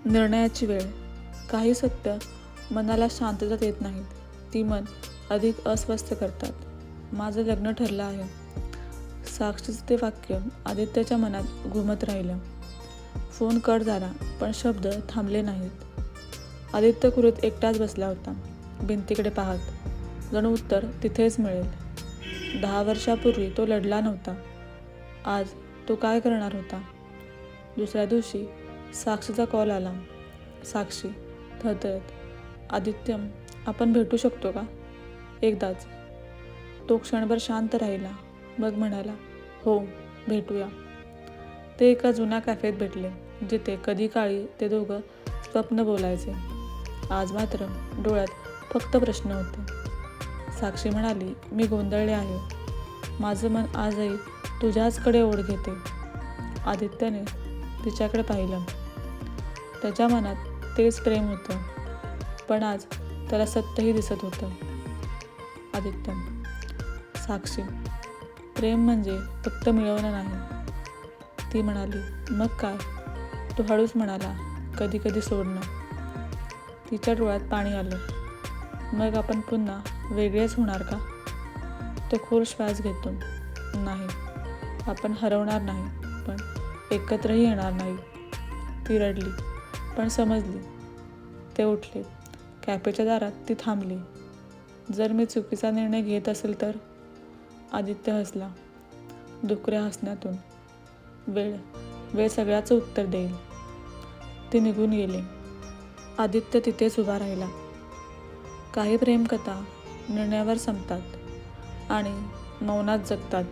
निर्णयाची वेळ. काही सत्य मनाला शांतता देत नाहीत, ती मन अधिक अस्वस्थ करतात. माझं लग्न ठरलं आहे. साक्षीचं ते वाक्य आदित्यच्या मनात घुमत राहिलं. फोन कट झाला, पण शब्द थांबले नाहीत. आदित्य खुर्चीत एकटाच बसला होता, भिंतीकडे पाहत, जणू उत्तर तिथेच मिळेल. 10 वर्षापूर्वी तो लढला नव्हता. आज तो काय करणार होता? दुसऱ्या दिवशी साक्षीचा कॉल आला. साक्षी थरथरत, आदित्य, आपण भेटू शकतो का? एकदाच. तो क्षणभर शांत राहिला, मग म्हणाला, हो, भेटूया. ते एका जुन्या कॅफेत भेटले, जिथे कधी काळी ते दोघं स्वप्न बोलायचे. आज मात्र डोळ्यात फक्त प्रश्न होते. साक्षी म्हणाली, मी गोंधळले आहे. माझं मन आजही तुझ्याचकडे ओढ घेते. आदित्यने तिच्याकडे पाहिलं. त्याच्या मनात तेच प्रेम होतं, पण आज त्याला सत्यही दिसत होतं. आदित्य, साक्षी, प्रेम म्हणजे फक्त मिळवणं नाही. ती म्हणाली, मग काय? तो हळूच म्हणाला, कधी कधी सोडणं. तिच्या डोळ्यात पाणी आलं. मग आपण पुन्हा वेगळेच होणार का? तो खोल श्वास घेतो. नाही, आपण हरवणार नाही, पण एकत्रही येणार नाही. ती रडली, पण समजली. ते उठले. कॅफेच्या दारात ती थांबली. जर मी चुकीचा निर्णय घेत असेल तर? आदित्य हसला, दुकऱ्या हसण्यातून. वेळ सगळ्याचं उत्तर देईल. ती निघून गेली. आदित्य तिथेच उभा राहिला. काही प्रेमकथा निर्णयावर संपतात आणि मौनात जगतात.